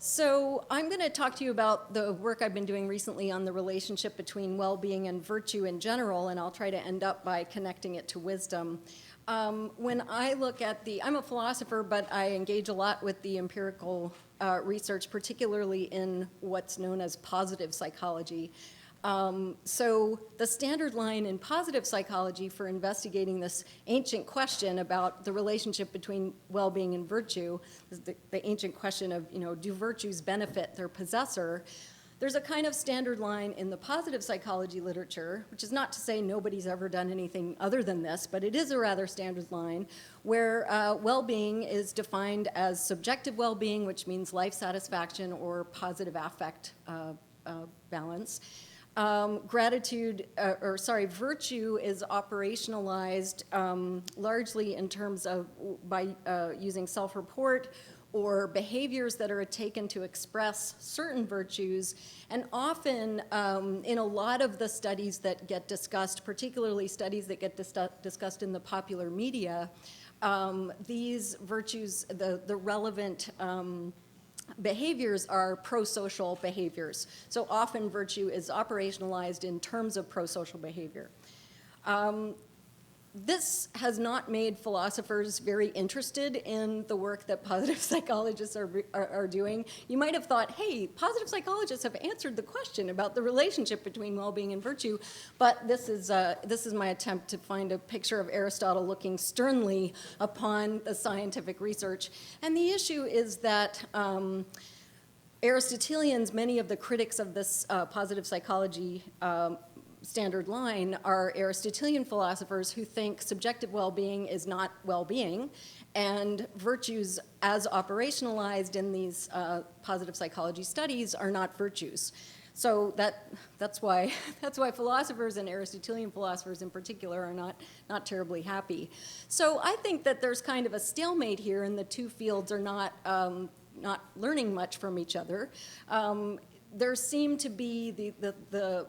So I'm going to talk to you about the work I've been doing recently on the relationship between well-being and virtue in general, and I'll try to end up by connecting it to wisdom. When I look at I'm a philosopher, but I engage a lot with the empirical research, particularly in what's known as positive psychology. So the standard line in positive psychology for investigating this ancient question about the relationship between well-being and virtue is the ancient question of, do virtues benefit their possessor? There's a kind of standard line in the positive psychology literature, which is not to say nobody's ever done anything other than this, but it is a rather standard line where well-being is defined as subjective well-being, which means life satisfaction or positive affect balance. Virtue is operationalized largely in terms of by using self-report or behaviors that are taken to express certain virtues. And often in a lot of the studies that get discussed, particularly studies that get discussed in the popular media, these virtues, the relevant behaviors are pro-social behaviors. So often virtue is operationalized in terms of pro-social behavior. This has not made philosophers very interested in the work that positive psychologists are doing. You might have thought, hey, positive psychologists have answered the question about the relationship between well-being and virtue, but this is my attempt to find a picture of Aristotle looking sternly upon the scientific research. And the issue is that Aristotelians, many of the critics of this positive psychology standard line are Aristotelian philosophers who think subjective well-being is not well-being, and virtues as operationalized in these positive psychology studies are not virtues. So that's why philosophers and Aristotelian philosophers in particular are not terribly happy. So I think that there's kind of a stalemate here, and the two fields are not learning much from each other. There seem to be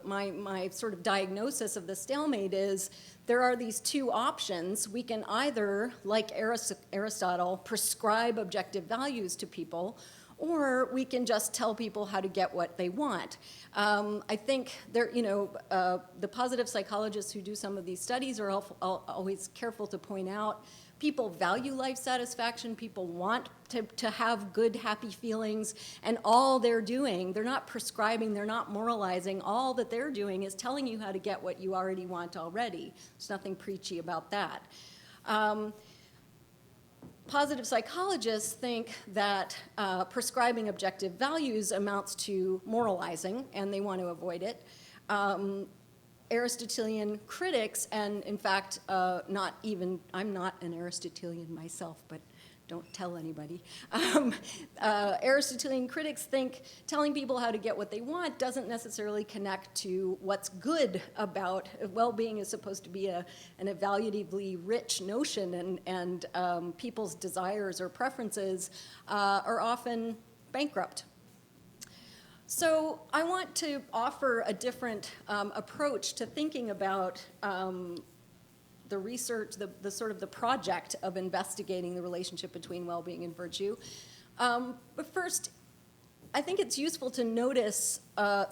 my sort of diagnosis of the stalemate is there are these two options. We can either, like Aristotle, prescribe objective values to people, or we can just tell people how to get what they want. I think the positive psychologists who do some of these studies are always careful to point out people value life satisfaction, people want to have good, happy feelings, and all they're doing, they're not prescribing, they're not moralizing, all that they're doing is telling you how to get what you already want already. There's nothing preachy about that. Positive psychologists think that prescribing objective values amounts to moralizing, and they want to avoid it. Aristotelian critics, and in fact, I'm not an Aristotelian myself, but don't tell anybody. Aristotelian critics think telling people how to get what they want doesn't necessarily connect to what's good about well-being. Is supposed to be an evaluatively rich notion, and people's desires or preferences are often bankrupt. So I want to offer a different approach to thinking about the research, the sort of the project of investigating the relationship between well-being and virtue. But first, I think it's useful to notice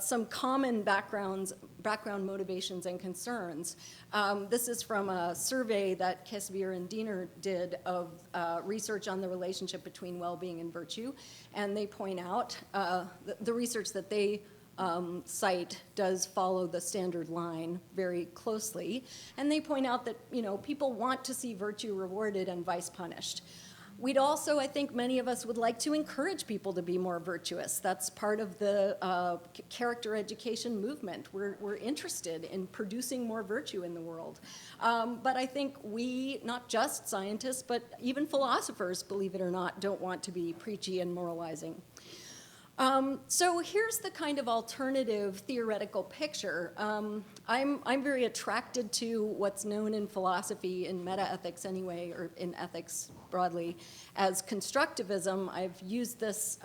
some common background motivations and concerns. This is from a survey that Kesvier and Diener did of research on the relationship between well-being and virtue, and they point out the research that they cite does follow the standard line very closely, and they point out that people want to see virtue rewarded and vice punished. We'd also, I think many of us would like to encourage people to be more virtuous. That's part of the character education movement. We're interested in producing more virtue in the world. But I think we, not just scientists, but even philosophers, believe it or not, don't want to be preachy and moralizing. So here's the kind of alternative theoretical picture. I'm very attracted to what's known in philosophy, in metaethics anyway, or in ethics broadly, as constructivism. I've used this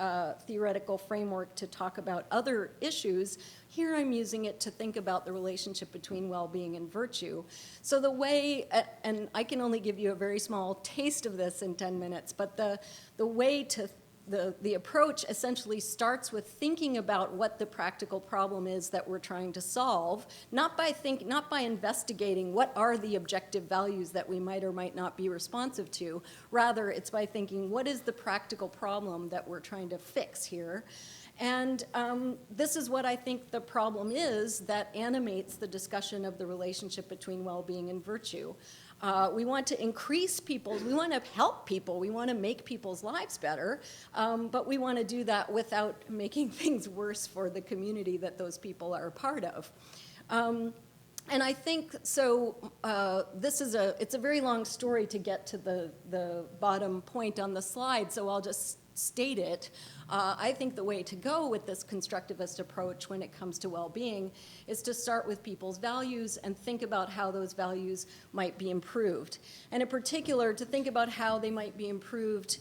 theoretical framework to talk about other issues. Here I'm using it to think about the relationship between well-being and virtue. So the way, and I can only give you a very small taste of this in 10 minutes, but the way to the approach essentially starts with thinking about what the practical problem is that we're trying to solve, not by investigating what are the objective values that we might or might not be responsive to. Rather, it's by thinking, what is the practical problem that we're trying to fix here? And this is what I think the problem is that animates the discussion of the relationship between well-being and virtue. We want to increase people's, we want to help people, we want to make people's lives better, but we want to do that without making things worse for the community that those people are a part of. And I think, so it's a very long story to get to the bottom point on the slide, so I'll just state it. I think the way to go with this constructivist approach when it comes to well-being is to start with people's values and think about how those values might be improved. And in particular, to think about how they might be improved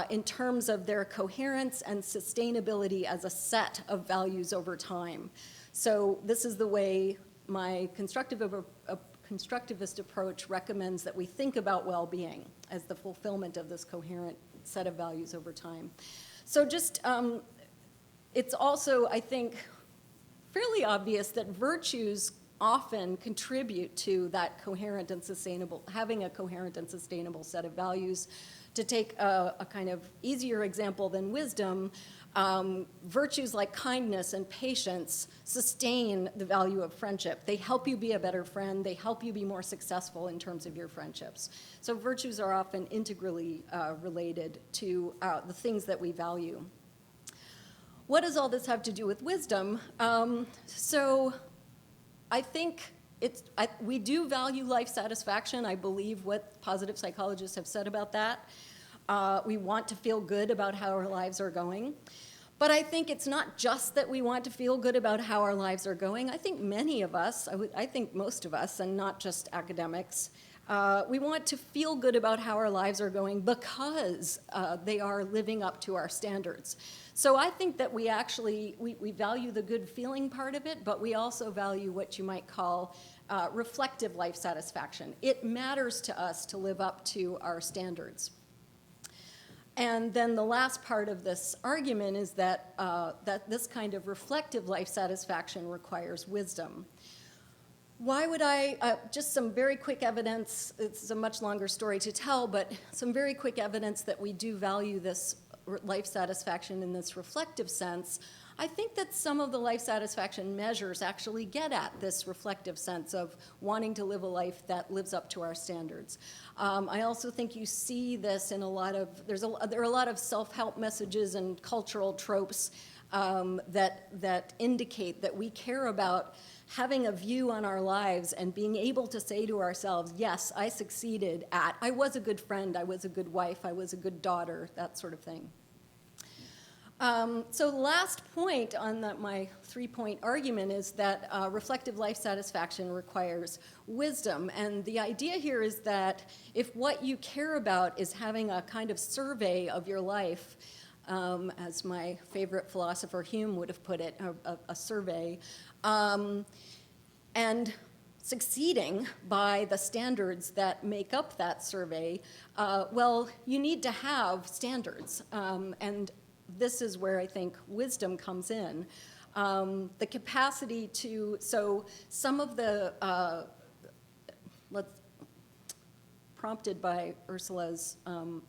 in terms of their coherence and sustainability as a set of values over time. So this is the way my constructivist approach recommends that we think about well-being as the fulfillment of this coherent set of values over time. So just, it's also, I think, fairly obvious that virtues often contribute to that coherent and sustainable, having a coherent and sustainable set of values. To take a kind of easier example than wisdom, virtues like kindness and patience sustain the value of friendship. They help you be a better friend. They help you be more successful in terms of your friendships. So virtues are often integrally related to the things that we value. What does all this have to do with wisdom? So I think we do value life satisfaction. I believe what positive psychologists have said about that. We want to feel good about how our lives are going. But I think it's not just that we want to feel good about how our lives are going. I think many of us, I think most of us, and not just academics, we want to feel good about how our lives are going because they are living up to our standards. So I think that we actually, we value the good feeling part of it, but we also value what you might call reflective life satisfaction. It matters to us to live up to our standards. And then the last part of this argument is that, that this kind of reflective life satisfaction requires wisdom. Why would just some very quick evidence, it's a much longer story to tell, but some very quick evidence that we do value this life satisfaction in this reflective sense. I think that some of the life satisfaction measures actually get at this reflective sense of wanting to live a life that lives up to our standards. I also think you see this in a lot of, there are a lot of self-help messages and cultural tropes that indicate that we care about having a view on our lives and being able to say to ourselves, yes, I succeeded at, I was a good friend, I was a good wife, I was a good daughter, that sort of thing. So the last point on my three-point argument is that reflective life satisfaction requires wisdom. And the idea here is that if what you care about is having a kind of survey of your life, as my favorite philosopher Hume would have put it, a survey, and succeeding by the standards that make up that survey, well, you need to have standards. And this is where I think wisdom comes in. The capacity to, so some of the, prompted by Ursula's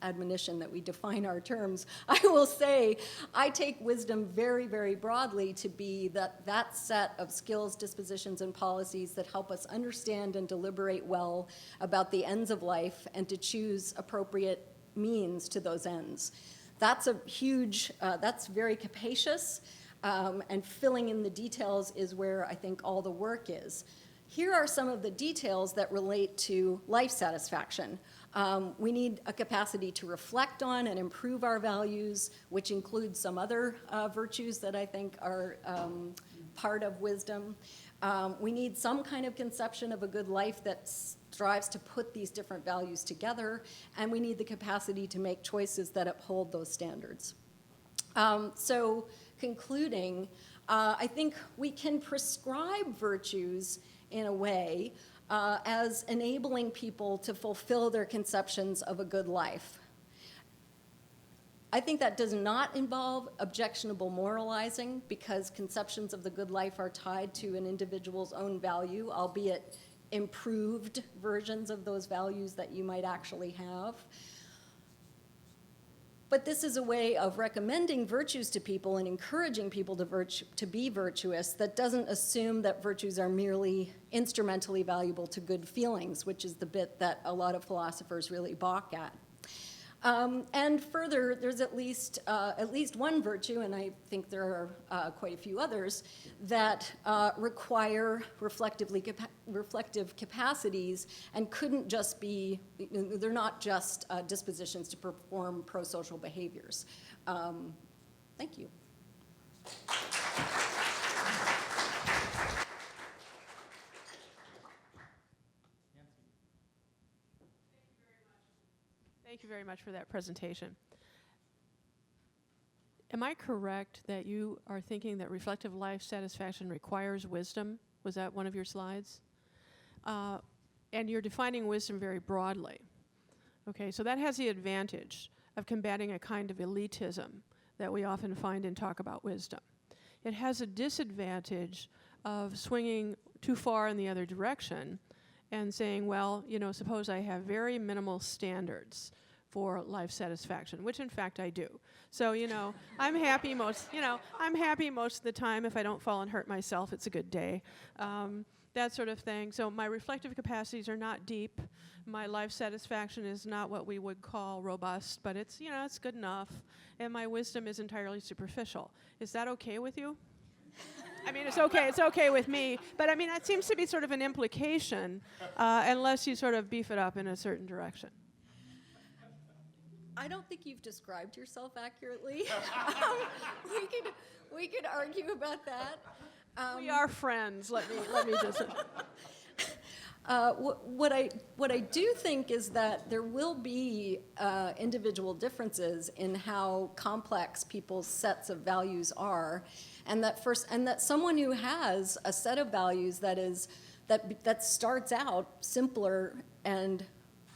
admonition that we define our terms, I will say I take wisdom very, very broadly to be that set of skills, dispositions, and policies that help us understand and deliberate well about the ends of life and to choose appropriate means to those ends. That's a huge, that's very capacious, and filling in the details is where I think all the work is. Here are some of the details that relate to life satisfaction. We need a capacity to reflect on and improve our values, which includes some other virtues that I think are part of wisdom. We need some kind of conception of a good life that strives to put these different values together, and we need the capacity to make choices that uphold those standards. So concluding, I think we can prescribe virtues in a way as enabling people to fulfill their conceptions of a good life. I think that does not involve objectionable moralizing, because conceptions of the good life are tied to an individual's own value, albeit improved versions of those values that you might actually have. But this is a way of recommending virtues to people and encouraging people to be virtuous that doesn't assume that virtues are merely instrumentally valuable to good feelings, which is the bit that a lot of philosophers really balk at. And further, there's at least one virtue, and I think there are quite a few others, that require reflective capacities and couldn't just be, they're not just dispositions to perform pro-social behaviors. Thank you. Thank you very much for that presentation. Am I correct that you are thinking that reflective life satisfaction requires wisdom? Was that one of your slides? And you're defining wisdom very broadly. Okay, so that has the advantage of combating a kind of elitism that we often find in talk about wisdom. It has a disadvantage of swinging too far in the other direction and saying, well, suppose I have very minimal standards for life satisfaction, which in fact I do. So, I'm happy most of the time. If I don't fall and hurt myself, it's a good day. That sort of thing. So my reflective capacities are not deep. My life satisfaction is not what we would call robust, but it's, it's good enough. And my wisdom is entirely superficial. Is that okay with you? I mean, it's okay with me, but I mean, that seems to be sort of an implication, unless you sort of beef it up in a certain direction. I don't think you've described yourself accurately. We could argue about that. We are friends. Let me just. What I do think is that there will be individual differences in how complex people's sets of values are, and that someone who has a set of values that starts out simpler and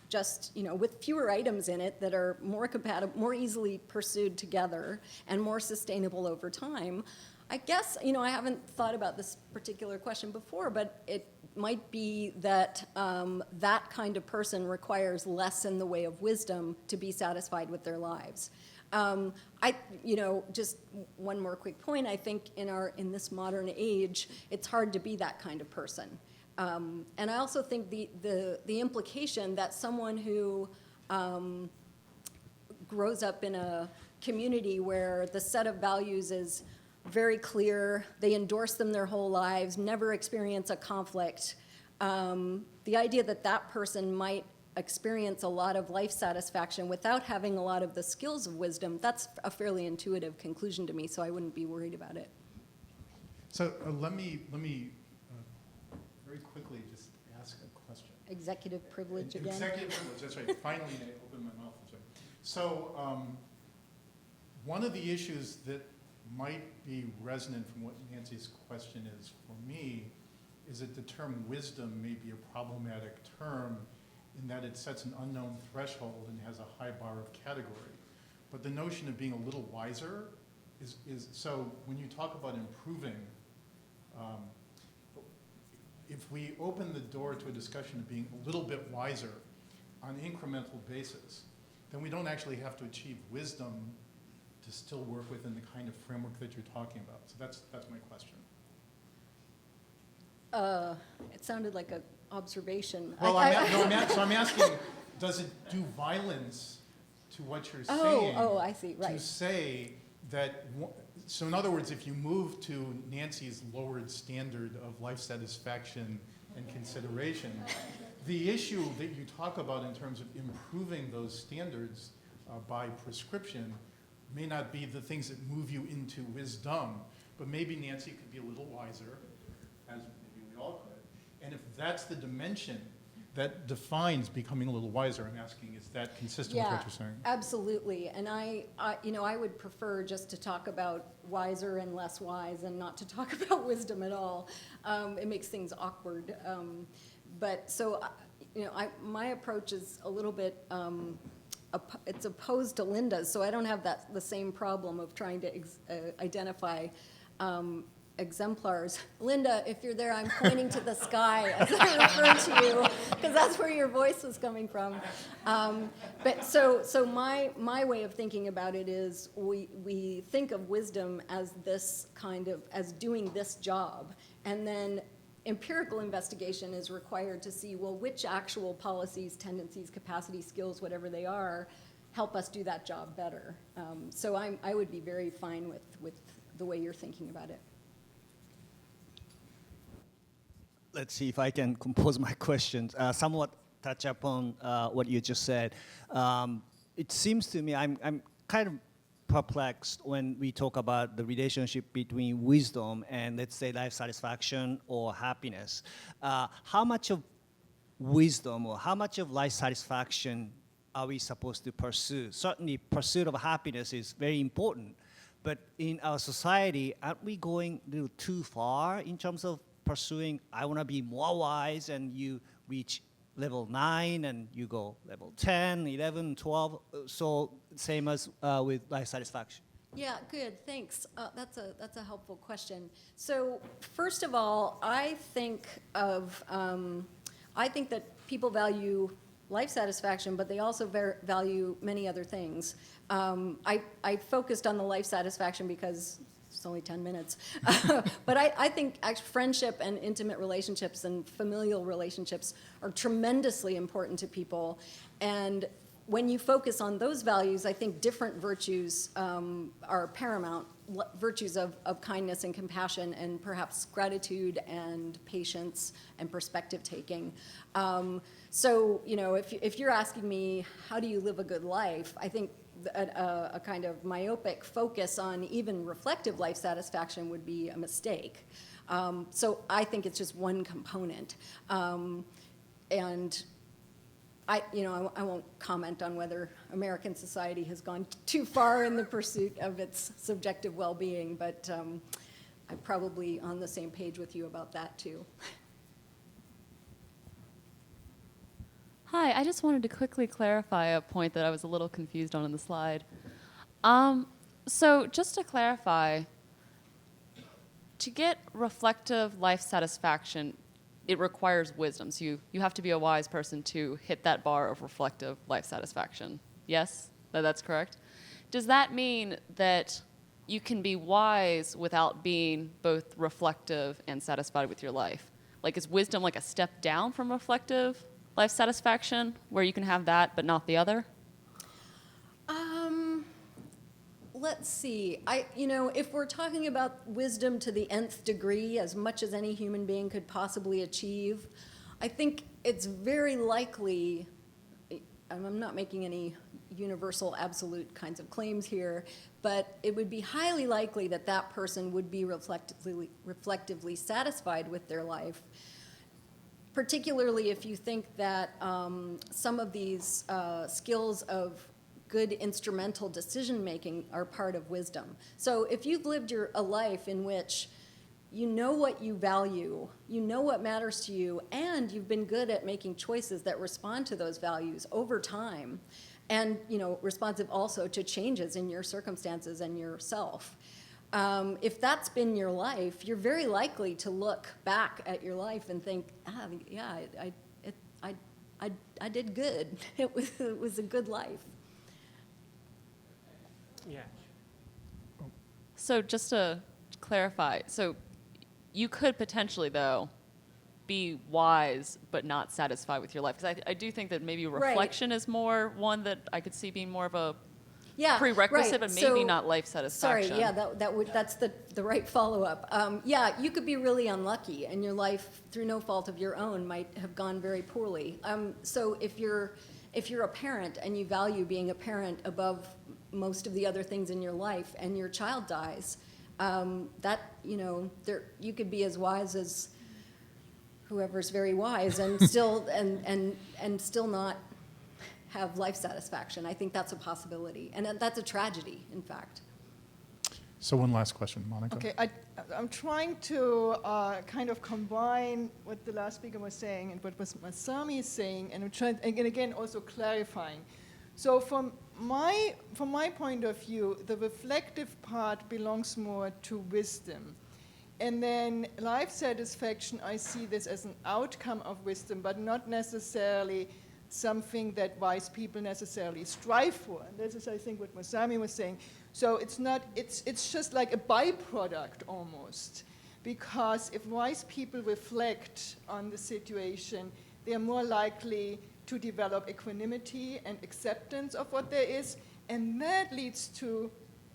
just with fewer items in it that are more compatible, more easily pursued together, and more sustainable over time. I guess, I haven't thought about this particular question before, but it might be that that kind of person requires less in the way of wisdom to be satisfied with their lives. Just one more quick point. I think in this modern age, it's hard to be that kind of person. And I also think the implication that someone who grows up in a community where the set of values is very clear, they endorse them their whole lives, never experience a conflict, the idea that that person might experience a lot of life satisfaction without having a lot of the skills of wisdom, that's a fairly intuitive conclusion to me, so I wouldn't be worried about it. So let me very quickly just ask a question. Executive privilege again? Executive privilege, that's right. Finally, I opened my mouth. That's right. So one of the issues that might be resonant from what Nancy's question is for me is that the term wisdom may be a problematic term in that it sets an unknown threshold and has a high bar of category. But the notion of being a little wiser is so when you talk about improving, if we open the door to a discussion of being a little bit wiser on an incremental basis, then we don't actually have to achieve wisdom to still work within the kind of framework that you're talking about. So that's my question. It sounded like an observation. Well, I'm asking, does it do violence to what you're saying? Oh, I see, right. To say that, so in other words, if you move to Nancy's lowered standard of life satisfaction and consideration, the issue that you talk about in terms of improving those standards by prescription may not be the things that move you into wisdom, but maybe Nancy could be a little wiser, as maybe we all could. And if that's the dimension that defines becoming a little wiser, I'm asking, is that consistent with what you're saying? Absolutely. And I would prefer just to talk about wiser and less wise and not to talk about wisdom at all. It makes things awkward. But so, my approach is a little bit it's opposed to Linda's, so I don't have the same problem of trying to identify exemplars. Linda, if you're there, I'm pointing to the sky as I refer to you, because that's where your voice was coming from. But so my way of thinking about it is we think of wisdom as this kind of, as doing this job, and then empirical investigation is required to see, well, which actual policies, tendencies, capacities, skills, whatever they are, help us do that job better. So I would be very fine with the way you're thinking about it. Let's see if I can compose my questions. Somewhat touch upon what you just said. It seems to me I'm kind of perplexed when we talk about the relationship between wisdom and, let's say, life satisfaction or happiness. How much of wisdom or how much of life satisfaction are we supposed to pursue? Certainly, pursuit of happiness is very important, but in our society, aren't we going a little too far in terms of pursuing, I want to be more wise, and you reach level 9 and you go level 10, 11, 12, so same as with life satisfaction? Yeah, good, thanks. That's a helpful question. So first of all, I think that people value life satisfaction, but they also value many other things. I focused on the life satisfaction because it's only 10 minutes. But I think actually friendship and intimate relationships and familial relationships are tremendously important to people. And when you focus on those values, I think different virtues are paramount. Virtues of kindness and compassion and perhaps gratitude and patience and perspective taking. So, you know, if you're asking me, how do you live a good life? I think a kind of myopic focus on even reflective life satisfaction would be a mistake. So I think it's just one component. And I won't comment on whether American society has gone too far in the pursuit of its subjective well-being, but I'm probably on the same page with you about that too. Hi, I just wanted to quickly clarify a point that I was a little confused on in the slide. So just to clarify, to get reflective life satisfaction, it requires wisdom. So you have to be a wise person to hit that bar of reflective life satisfaction. Yes? That's correct? Does that mean that you can be wise without being both reflective and satisfied with your life? Like, is wisdom like a step down from reflective life satisfaction, where you can have that but not the other? Let's see. If we're talking about wisdom to the nth degree, as much as any human being could possibly achieve, I think it's very likely, I'm not making any universal absolute kinds of claims here, but it would be highly likely that that person would be reflectively satisfied with their life, particularly if you think that some of these skills of good instrumental decision-making are part of wisdom. So if you've lived a life in which you know what you value, you know what matters to you, and you've been good at making choices that respond to those values over time, and responsive also to changes in your circumstances and yourself. If that's been your life, you're very likely to look back at your life and think, I did good. It was a good life. Yeah. So just to clarify, so you could potentially, though, be wise but not satisfied with your life. Because I do think that maybe reflection is more one that I could see being more of a prerequisite, but maybe not life satisfaction. Sorry, that's the right follow-up. You could be really unlucky, and your life, through no fault of your own, might have gone very poorly. So if you're a parent and you value being a parent above most of the other things in your life, and your child dies, you could be as wise as whoever's very wise, and still and still not have life satisfaction. I think that's a possibility, and that's a tragedy, in fact. So one last question, Monica. Okay, I'm trying to kind of combine what the last speaker was saying and what Masami is saying, and I'm trying, and again, also clarifying. So from my point of view, the reflective part belongs more to wisdom. And then life satisfaction, I see this as an outcome of wisdom, but not necessarily something that wise people necessarily strive for. And this is, I think, what Masami was saying. So it's just like a byproduct almost. Because if wise people reflect on the situation, they are more likely to develop equanimity and acceptance of what there is, and that leads to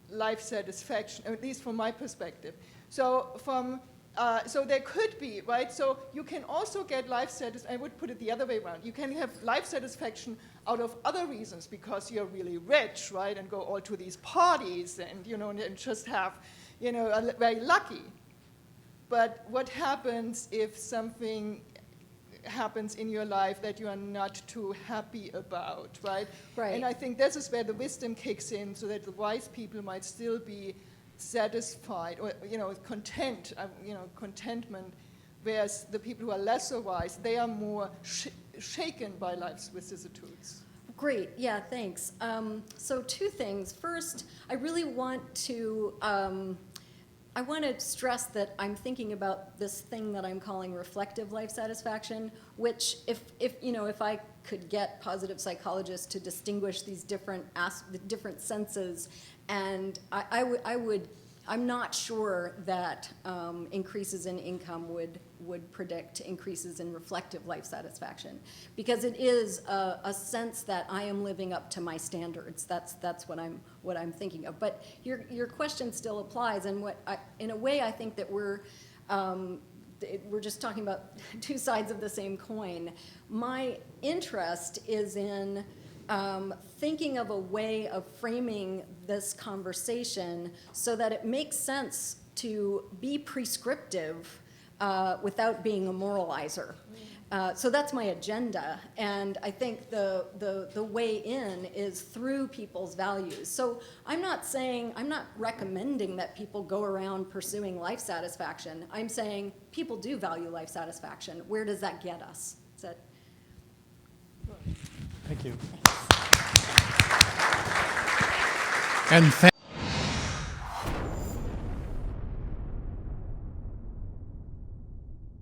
life satisfaction, at least from my perspective. So so there could be, right? So you can also get life satisfaction. I would put it the other way around. You can have life satisfaction out of other reasons because you're really rich, right? And go all to these parties and, and just have, very lucky. But what happens if something happens in your life that you are not too happy about, right? Right. And I think this is where the wisdom kicks in, so that the wise people might still be satisfied or content, contentment, whereas the people who are lesser wise, they are more shaken by life's vicissitudes. Great, yeah, thanks. So two things. First, I really want to stress that I'm thinking about this thing that I'm calling reflective life satisfaction, which if I could get positive psychologists to distinguish these different senses, and I'm not sure that increases in income would predict increases in reflective life satisfaction, because it is a sense that I am living up to my standards. That's what I'm thinking of. But your question still applies, and in a way I think that we're just talking about two sides of the same coin. My interest is in thinking of a way of framing this conversation so that it makes sense to be prescriptive without being a moralizer. So that's my agenda, and I think the way in is through people's values. So I'm not recommending that people go around pursuing life satisfaction. I'm saying people do value life satisfaction. Where does that get us? Is that? Thank you. And